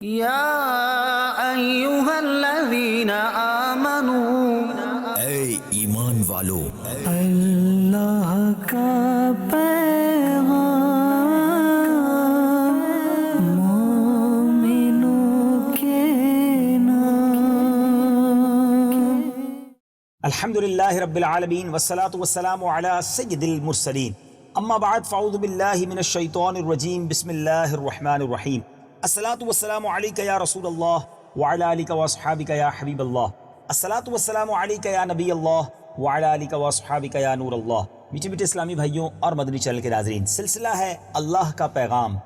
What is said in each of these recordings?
یا ایہا الذین آمنوا، اے ایمان والو، اللہ کا پیغام مومنوں کے نام۔ الحمدللہ رب العالمین والصلاة والسلام علی سید المرسلین، اما بعد فاعوذ باللہ من الشیطان الرجیم، بسم اللہ الرحمن الرحیم۔ الصلاة والسلام علیکہ یا رسول اللہ وعلی آلکہ واصحابکہ یا حبیب اللہ، الصلاة والسلام علیکہ یا نبی اللہ وعلی آلکہ واصحابکہ یا نور اللہ۔ میٹھے میٹھے اسلامی بھائیوں اور مدنی چینل کے ناظرین، سلسلہ ہے اللہ کا پیغام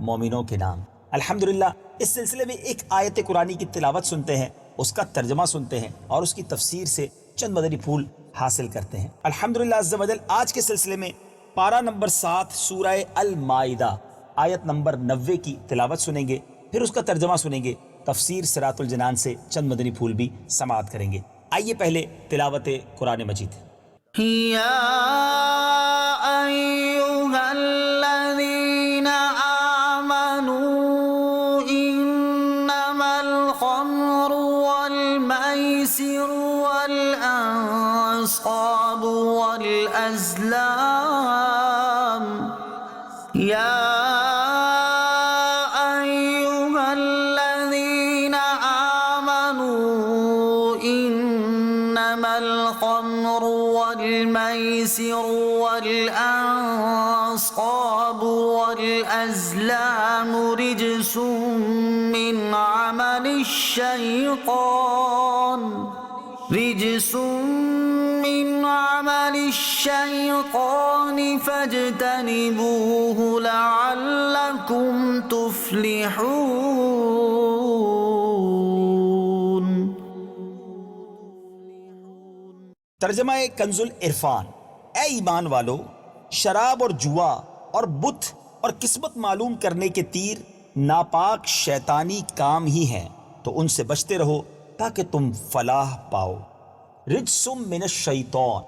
مومنوں کے نام۔ الحمدللہ اس سلسلے میں ایک آیت قرآنی کی تلاوت سنتے ہیں، اس کا ترجمہ سنتے ہیں اور اس کی تفسیر سے چند مدنی پھول حاصل کرتے ہیں۔ الحمدللہ عز و جل آج کے سلسلے میں پارہ نمبر 7 سورہ المائدہ آیت نمبر 90 کی تلاوت سنیں گے، پھر اس کا ترجمہ سنیں گے، تفسیر صراط الجنان سے چند مدنی پھول بھی سماعت کریں گے۔ آئیے پہلے تلاوت قرآن مجید۔ یا ایہا الذین آمنوا انما الخمر والمیسر والانصاب والازلام یا ایہا الذین آمنوا انما الخمر والمیسر والانصاب والازلام رجس من عمل الشیطان فاجتنبوه لعلکم تفلحون۔ ترجمہ کنز العرفان۔ اے ایمان والو، شراب اور جوا اور بت اور قسمت معلوم کرنے کے تیر ناپاک شیطانی کام ہی ہیں، تو ان سے بچتے رہو تاکہ تم فلاح پاؤ۔ رجس من الشیطان،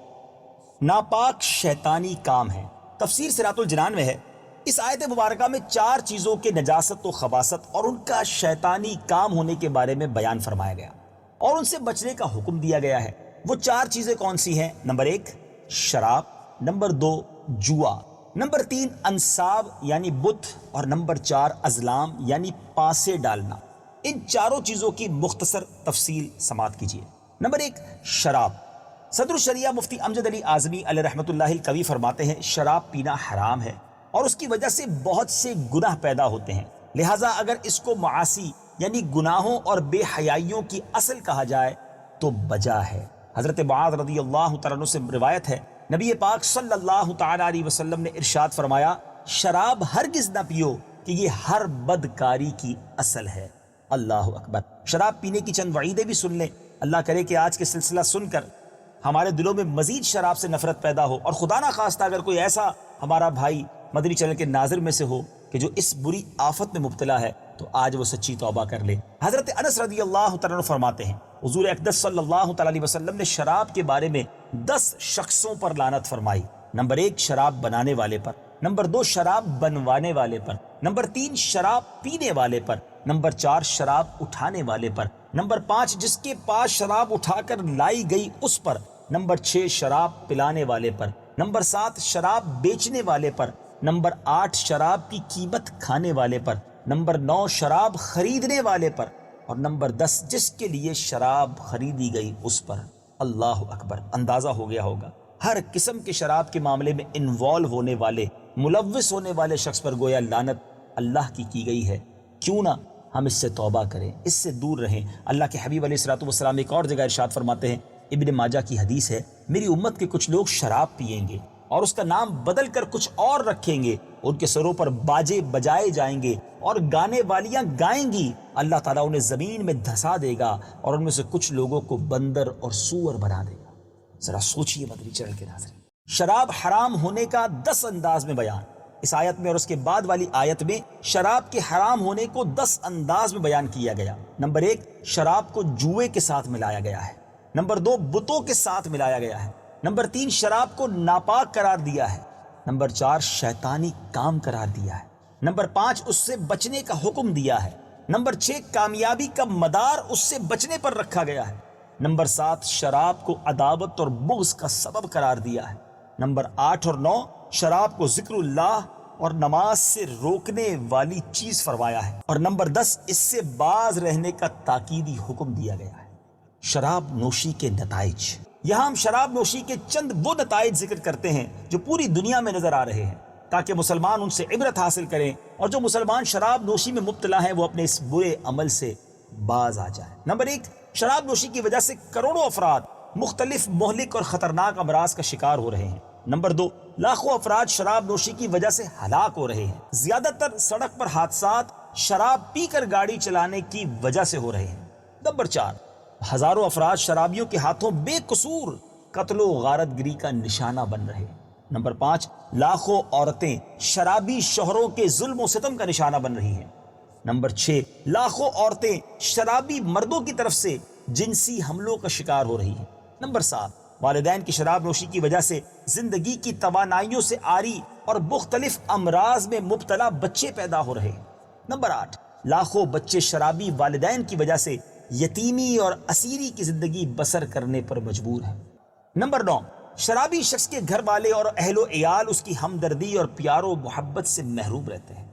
ناپاک شیطانی کام ہے۔ تفسیر صراط الجنان میں ہے، اس آیت مبارکہ میں 4 چیزوں کے نجاست و خباثت اور ان کا شیطانی کام ہونے کے بارے میں بیان فرمایا گیا اور ان سے بچنے کا حکم دیا گیا ہے۔ وہ 4 چیزیں کون سی ہیں؟ نمبر 1 شراب، نمبر 2 جوا، نمبر 3 انصاب یعنی بت، اور نمبر 4 ازلام یعنی پاسے ڈالنا۔ ان چاروں چیزوں کی مختصر تفصیل سماعت کیجیے۔ نمبر 1 شراب۔ صدر الشریعہ مفتی امجد علی اعظمی علیہ رحمۃ اللہ القوی فرماتے ہیں شراب پینا حرام ہے اور اس کی وجہ سے بہت سے گناہ پیدا ہوتے ہیں، لہٰذا اگر اس کو معاصی یعنی گناہوں اور بے حیائیوں کی اصل کہا جائے تو بجا ہے۔ حضرت معاذ رضی اللہ تعالیٰ عنہ سے روایت ہے، نبی پاک صلی اللہ تعالیٰ علیہ وسلم نے ارشاد فرمایا شراب ہرگز نہ پیو کہ یہ ہر بدکاری کی اصل ہے۔ اللہ اکبر۔ شراب پینے کی چند وعیدیں بھی سن لیں۔ اللہ کرے کہ آج کے سلسلہ سن کر ہمارے دلوں میں مزید شراب سے نفرت پیدا ہو، اور خدا نہ خواستہ اگر کوئی ایسا ہمارا بھائی مدنی چینل کے ناظر میں سے ہو کہ جو اس بری آفت میں مبتلا ہے تو آج وہ سچی توبہ کر لے۔ حضرت انس رضی اللہ تعالیٰ عنہ فرماتے ہیں حضور اقدس صلی اللہ تعالیٰ علیہ وسلم نے شراب کے بارے میں 10 شخصوں پر لعنت فرمائی۔ نمبر 1 شراب بنانے والے پر، نمبر 2 شراب بنوانے والے پر، نمبر 3 شراب پینے والے پر، نمبر 4 شراب اٹھانے والے پر، نمبر 5 جس کے پاس شراب اٹھا کر لائی گئی اس پر، نمبر 6 شراب پلانے والے پر، نمبر 7 شراب بیچنے والے پر، نمبر 8 شراب کی قیمت کھانے والے پر، نمبر 9 شراب خریدنے والے پر، اور نمبر 10 جس کے لیے شراب خریدی گئی اس پر۔ اللہ اکبر۔ اندازہ ہو گیا ہوگا ہر قسم کے شراب کے معاملے میں انوالو ہونے والے، ملوث ہونے والے شخص پر گویا لعنت اللہ کی گئی ہے۔ کیوں نہ ہم اس سے توبہ کریں، اس سے دور رہیں۔ اللہ کے حبیب علیہ الصلوۃ والسلام ایک اور جگہ ارشاد فرماتے ہیں، ابن ماجہ کی حدیث ہے، میری امت کے کچھ لوگ شراب پئیں گے اور اس کا نام بدل کر کچھ اور رکھیں گے، ان کے سروں پر باجے بجائے جائیں گے اور گانے والیاں گائیں گی، اللہ تعالیٰ انہیں زمین میں دھسا دے گا اور ان میں سے کچھ لوگوں کو بندر اور سور بنا دے گا۔ ذرا سوچئے مدنی چینل کے ناظرین، شراب حرام ہونے کا 10 انداز میں بیان اس آیت میں، اور اس کے بعد والی آیت میں شراب کے حرام ہونے کو 10 انداز میں بیان کیا گیا۔ نمبر 1 شراب کو جوئے کے ساتھ ملایا گیا ہے، نمبر 2 بتوں کے ساتھ ملایا گیا ہے، نمبر 3 شراب کو ناپاک قرار دیا ہے، نمبر 4 شیطانی کام قرار دیا ہے، نمبر 5 اس سے بچنے کا حکم دیا ہے، نمبر 6 کامیابی کا مدار اس سے بچنے پر رکھا گیا ہے۔ نمبر 7 شراب کو عداوت اور بغض کا سبب قرار دیا ہے۔ نمبر 8 اور 9 شراب کو ذکر اللہ اور نماز سے روکنے والی چیز فرمایا ہے، اور نمبر 10 اس سے باز رہنے کا تاکیدی حکم دیا گیا ہے۔ شراب نوشی کے نتائج۔ یہاں ہم شراب نوشی کے چند وہ نتائج ذکر کرتے ہیں جو پوری دنیا میں نظر آ رہے ہیں، تاکہ مسلمان ان سے عبرت حاصل کریں، اور جو مسلمان شراب نوشی میں مبتلا ہیں وہ اپنے اس برے عمل سے باز آ جائیں۔ نمبر 1 شراب نوشی کی وجہ سے کروڑوں افراد مختلف مہلک اور خطرناک امراض کا شکار ہو رہے ہیں۔ نمبر 2 لاکھوں افراد شراب نوشی کی وجہ سے ہلاک ہو رہے ہیں۔ زیادہ تر سڑک پر حادثات شراب پی کر گاڑی چلانے کی وجہ سے ہو رہے ہیں۔ نمبر 4 ہزاروں افراد شرابیوں کے ہاتھوں بے قصور قتل و غارت گری کا نشانہ بن رہے ہیں۔ نمبر 5 لاکھوں عورتیں شرابی شوہروں کے ظلم و ستم کا نشانہ بن رہی ہیں۔ نمبر 6 لاکھوں عورتیں شرابی مردوں کی طرف سے جنسی حملوں کا شکار ہو رہی ہیں۔ نمبر 7 والدین کی شراب نوشی کی وجہ سے زندگی کی توانائیوں سے عاری اور مختلف امراض میں مبتلا بچے پیدا ہو رہے ہیں۔ نمبر 8 لاکھوں بچے شرابی والدین کی وجہ سے یتیمی اور اسیری کی زندگی بسر کرنے پر مجبور ہیں۔ نمبر 9 شرابی شخص کے گھر والے اور اہل و عیال اس کی ہمدردی اور پیار و محبت سے محروم رہتے ہیں۔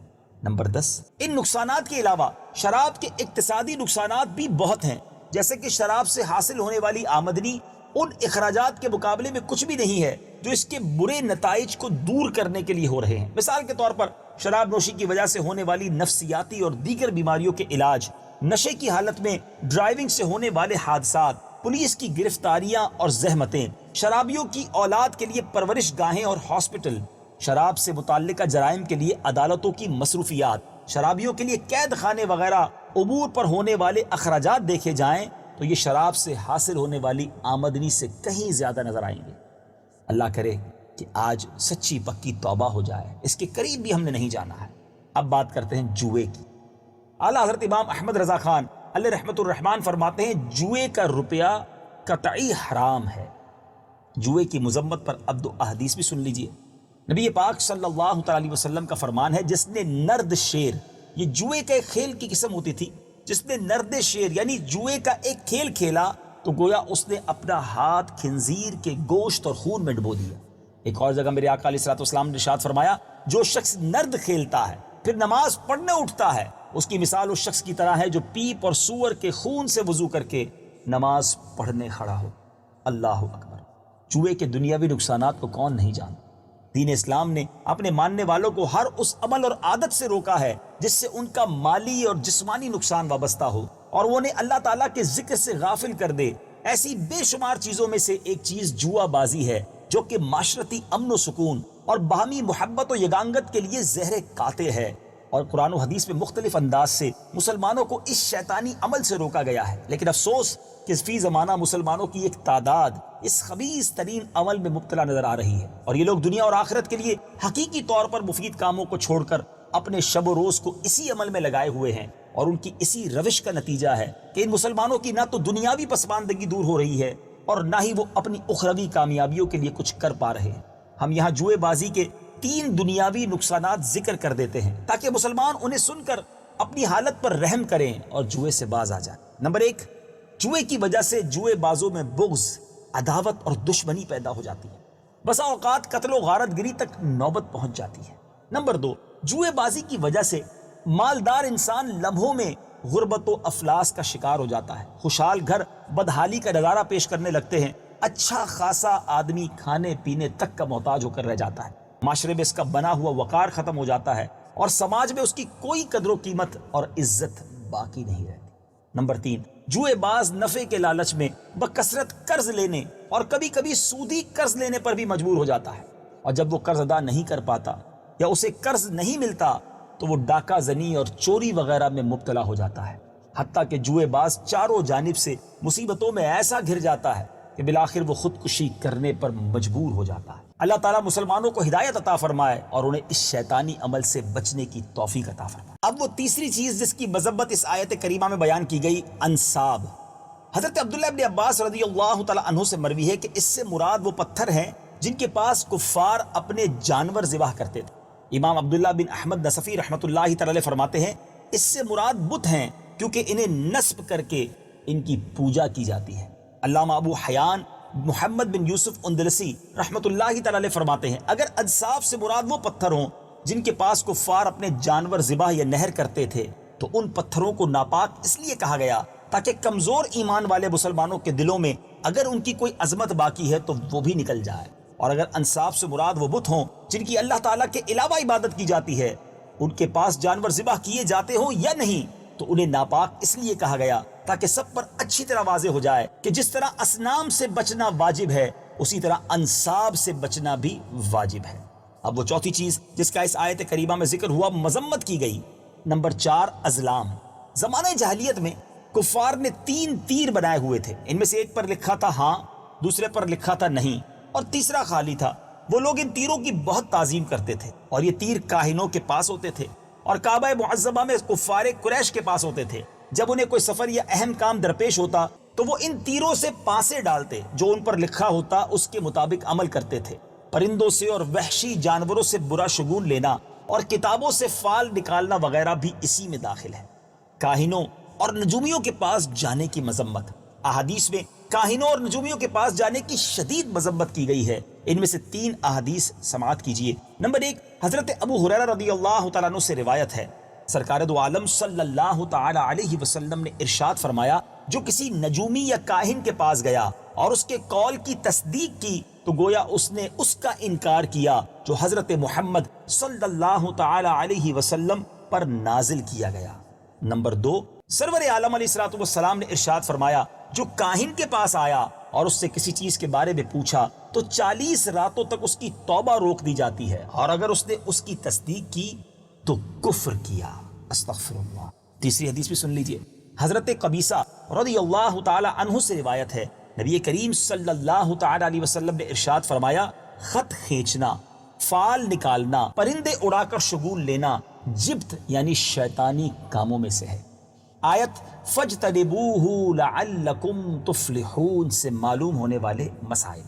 نمبر 10 ان نقصانات کے علاوہ شراب کے اقتصادی نقصانات بھی بہت ہیں، جیسے کہ شراب سے حاصل ہونے والی آمدنی ان اخراجات کے مقابلے میں کچھ بھی نہیں ہے جو اس کے برے نتائج کو دور کرنے کے لیے ہو رہے ہیں۔ مثال کے طور پر شراب نوشی کی وجہ سے ہونے والی نفسیاتی اور دیگر بیماریوں کے علاج، نشے کی حالت میں ڈرائیونگ سے ہونے والے حادثات، پولیس کی گرفتاریاں اور زحمتیں، شرابیوں کی اولاد کے لیے پرورش گاہیں اور ہاسپٹل، شراب سے متعلقہ جرائم کے لیے عدالتوں کی مصروفیات، شرابیوں کے لیے قید خانے وغیرہ امور پر ہونے والے اخراجات دیکھے جائیں تو یہ شراب سے حاصل ہونے والی آمدنی سے کہیں زیادہ نظر آئیں گے۔ اللہ کرے کہ آج سچی پکی توبہ ہو جائے، اس کے قریب بھی ہم نے نہیں جانا ہے۔ اب بات کرتے ہیں جوئے کی۔ اعلیٰ حضرت امام احمد رضا خان علیہ رحمت الرحمن فرماتے ہیں جوئے کا روپیہ قطعی حرام ہے۔ جوئے کی مذمت پر عبد و احادیث بھی سن لیجئے۔ نبی پاک صلی اللہ تعالی علیہ وسلم کا فرمان ہے، جس نے نرد شیر، یہ جوئے کا ایک کھیل کی قسم ہوتی تھی، جس نے نرد شیر یعنی جوئے کا ایک کھیل کھیلا تو گویا اس نے اپنا ہاتھ خنزیر کے گوشت اور خون میں ڈبو دیا۔ ایک اور جگہ میرے آقا علیہ الصلوۃ والسلام نے ارشاد فرمایا، جو شخص نرد کھیلتا ہے پھر نماز پڑھنے اٹھتا ہے، اس کی مثال اس شخص کی طرح ہے جو پیپ اور سور کے خون سے وضو کر کے نماز پڑھنے کھڑا ہو۔ اللہ اکبر۔ جوئے کے دنیاوی نقصانات کو کون نہیں جانتا؟ دین اسلام نے اپنے ماننے والوں کو ہر اس عمل اور عادت سے روکا ہے جس سے ان کا مالی اور جسمانی نقصان وابستہ ہو اور وہ انہیں اللہ تعالیٰ کے ذکر سے غافل کر دے۔ ایسی بے شمار چیزوں میں سے ایک چیز جوا بازی ہے جو کہ معاشرتی امن و سکون اور باہمی محبت و یگانگت کے لیے زہر قاطع ہے، اور قرآن و حدیث میں مختلف انداز سے مسلمانوں کو اس شیطانی عمل سے روکا گیا ہے۔ لیکن افسوس کہ فی زمانہ مسلمانوں کی ایک تعداد اس خبیث ترین عمل میں مبتلا نظر آ رہی ہے، اور یہ لوگ دنیا اور آخرت کے لیے حقیقی طور پر مفید کاموں کو چھوڑ کر اپنے شب و روز کو اسی عمل میں لگائے ہوئے ہیں، اور ان کی اسی روش کا نتیجہ ہے کہ ان مسلمانوں کی نہ تو دنیاوی پسماندگی دور ہو رہی ہے اور نہ ہی وہ اپنی اخروی کامیابیوں کے لیے کچھ کر پا رہے ہیں۔ ہم یہاں جوئے بازی کے 3 دنیاوی نقصانات ذکر کر دیتے ہیں تاکہ مسلمان انہیں سن کر اپنی حالت پر رحم کریں اور جوئے سے باز آ جائیں۔ نمبر 1 جوئے کی وجہ سے جوئے بازوں میں بغض، عداوت اور دشمنی پیدا ہو جاتی ہے، بسا اوقات قتل و غارت گری تک نوبت پہنچ جاتی ہے۔ نمبر 2 جوئے بازی کی وجہ سے مالدار انسان لمحوں میں غربت و افلاس کا شکار ہو جاتا ہے، خوشحال گھر بدحالی کا نظارہ پیش کرنے لگتے ہیں، اچھا خاصا آدمی کھانے پینے تک کا محتاج ہو کر رہ جاتا ہے، معاشرے میں اس کا بنا ہوا وقار ختم ہو جاتا ہے اور سماج میں اس کی کوئی قدر و قیمت اور عزت باقی نہیں رہتی۔ نمبر 3 جوئے باز نفع کے لالچ میں بکثرت قرض لینے اور کبھی کبھی سودی قرض لینے پر بھی مجبور ہو جاتا ہے، اور جب وہ قرض ادا نہیں کر پاتا یا اسے قرض نہیں ملتا تو وہ ڈاکہ زنی اور چوری وغیرہ میں مبتلا ہو جاتا ہے، حتیٰ کہ جوئے باز چاروں جانب سے مصیبتوں میں ایسا گھر جاتا ہے کہ بالآخر وہ خودکشی کرنے پر مجبور ہو جاتا ہے۔ اللہ تعالیٰ مسلمانوں کو ہدایت عطا فرمائے اور انہیں اس شیطانی عمل سے بچنے کی توفیق عطا فرمائے۔ اب وہ تیسری چیز جس کی مذمت اس آیت کریمہ میں بیان کی گئی، انصاب۔ حضرت عبداللہ ابن عباس رضی اللہ تعالیٰ عنہ سے مروی ہے کہ اس سے مراد وہ پتھر ہیں جن کے پاس کفار اپنے جانور ذبح کرتے تھے۔ امام عبداللہ بن احمد نصفی رحمۃ اللہ تعالی فرماتے ہیں اس سے مراد بت ہیں کیونکہ انہیں نصب کر کے ان کی پوجا کی جاتی ہے۔ علامہ ابو حیان محمد بن یوسف اندلسی رحمۃ اللہ تعالی علیہ فرماتے ہیں اگر انصاف سے مراد وہ پتھر ہوں جن کے پاس کفار اپنے جانور ذبح یا نہر کرتے تھے تو ان پتھروں کو ناپاک اس لیے کہا گیا تاکہ کمزور ایمان والے مسلمانوں کے دلوں میں اگر ان کی کوئی عظمت باقی ہے تو وہ بھی نکل جائے، اور اگر انصاف سے مراد وہ بت ہوں جن کی اللہ تعالیٰ کے علاوہ عبادت کی جاتی ہے، ان کے پاس جانور ذبح کیے جاتے ہوں یا نہیں، تو انہیں ناپاک اس لیے کہا گیا تاکہ سب پر اچھی طرح واضح ہو جائے کہ جس طرح اصنام سے بچنا واجب ہے اسی طرح انصاب سے بچنا بھی واجب ہے۔ اب وہ چوتھی چیز جس کا اس آیت کریمہ میں ذکر ہوا مذمت کی گئی، نمبر 4 ازلام۔ زمانہ جاہلیت میں کفار نے 3 تیر بنائے ہوئے تھے، ان میں سے ایک پر لکھا تھا ہاں، دوسرے پر لکھا تھا نہیں اور تیسرا خالی تھا۔ وہ لوگ ان تیروں کی بہت تعظیم کرتے تھے اور یہ تیر کاہنوں کے پاس ہوتے تھے اور کعبہ معظمہ میں کفار قریش کے پاس ہوتے تھے۔ جب انہیں کوئی سفر یا اہم کام درپیش ہوتا تو وہ ان تیروں سے پانسے ڈالتے، جو ان پر لکھا ہوتا اس کے مطابق عمل کرتے تھے۔ پرندوں سے اور وحشی جانوروں سے برا شگون لینا اور کتابوں سے فال نکالنا وغیرہ بھی اسی میں داخل ہے۔ کاہنوں اور نجومیوں کے پاس جانے کی مذمت، احادیث میں کاہنوں اور نجومیوں کے پاس جانے کی شدید مذمت کی گئی ہے۔ ان میں سے 3 احادیث سماعت کیجیے۔ نمبر 1 حضرت ابو ہریرہ رضی اللہ تعالیٰ عنہ سے روایت ہے، سرکار دو عالم صلی اللہ تعالی علیہ وسلم نے ارشاد فرمایا، جو کسی نجومی یا کاہن کے پاس گیا اور اس کے قول کی تصدیق کی تو گویا اس نے اس کا انکار کیا جو حضرت محمد صلی اللہ تعالی علیہ وسلم پر نازل کیا گیا۔ نمبر 2 سرور عالم علیہ الصلوۃ والسلام نے ارشاد فرمایا، جو کاہن کے پاس آیا اور اس سے کسی چیز کے بارے میں پوچھا تو 40 راتوں تک اس کی توبہ روک دی جاتی ہے، اور اگر اس نے اس کی تصدیق کی تو کفر کیا۔ استغفر اللہ۔ تیسری حدیث بھی سن لیجئے، حضرت قبیصہ رضی اللہ تعالی عنہ سے روایت ہے، نبی کریم صلی اللہ تعالی علیہ وسلم نے ارشاد فرمایا، خط کھینچنا، فال نکالنا، پرندے اڑا کر شگون لینا جبت یعنی شیطانی کاموں میں سے ہے۔ آیت فَاجْتَنِبُوهُ لَعَلَّكُمْ تُفْلِحُونَ سے معلوم ہونے والے مسائل۔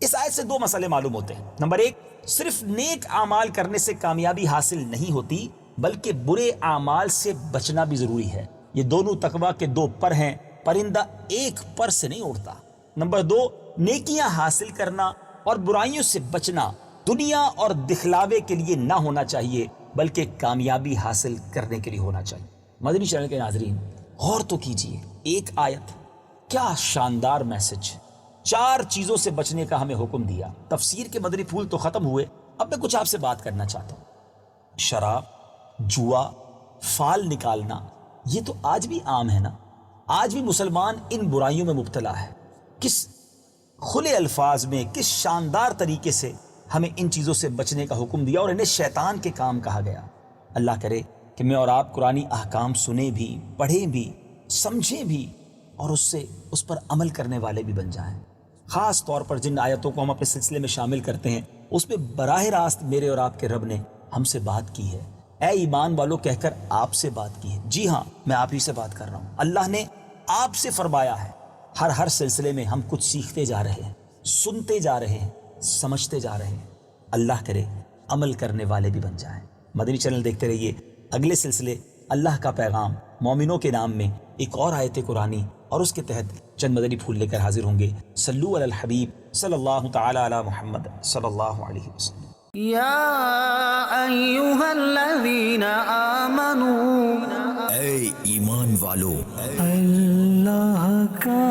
اس آیت سے 2 مسئلے معلوم ہوتے ہیں۔ نمبر 1 صرف نیک اعمال کرنے سے کامیابی حاصل نہیں ہوتی بلکہ برے اعمال سے بچنا بھی ضروری ہے۔ یہ دونوں تقویٰ کے 2 پر ہیں، پرندہ ایک پر سے نہیں اڑتا۔ نمبر 2 نیکیاں حاصل کرنا اور برائیوں سے بچنا دنیا اور دکھلاوے کے لیے نہ ہونا چاہیے بلکہ کامیابی حاصل کرنے کے لیے ہونا چاہیے۔ مدنی چینل کے ناظرین غور تو کیجئے، ایک آیت کیا شاندار میسج، 4 چیزوں سے بچنے کا ہمیں حکم دیا۔ تفسیر کے مدنی پھول تو ختم ہوئے، اب میں کچھ آپ سے بات کرنا چاہتا ہوں۔ شراب، جوا، فال نکالنا، یہ تو آج بھی عام ہے نا، آج بھی مسلمان ان برائیوں میں مبتلا ہے۔ کس کھلے الفاظ میں، کس شاندار طریقے سے ہمیں ان چیزوں سے بچنے کا حکم دیا اور انہیں شیطان کے کام کہا گیا۔ اللہ کرے کہ میں اور آپ قرآنی احکام سنیں بھی، پڑھیں بھی، سمجھیں بھی اور اس پر عمل کرنے والے بھی بن جائیں۔ خاص طور پر جن آیتوں کو ہم اپنے سلسلے میں شامل کرتے ہیں اس میں براہ راست میرے اور آپ کے رب نے ہم سے بات کی ہے، اے ایمان والو کہہ کر آپ سے بات کی ہے۔ جی ہاں، میں آپ ہی سے بات کر رہا ہوں۔ اللہ نے آپ سے فرمایا ہے۔ ہر سلسلے میں ہم کچھ سیکھتے جا رہے ہیں، سنتے جا رہے ہیں، سمجھتے جا رہے ہیں۔ اللہ کرے عمل کرنے والے بھی بن جائیں۔ مدنی چینل دیکھتے رہیے، اگلے سلسلے اللہ کا پیغام مومنوں کے نام میں ایک اور آیت قرآنی اور اس کے تحت چند مدنی پھول لے کر حاضر ہوں گے۔ صلو علی الحبیب صلی اللہ تعالی علی محمد صلی اللہ علیہ وسلم۔ یا ایہا الذین آمنوا، اے ایمان والو، اللہ کا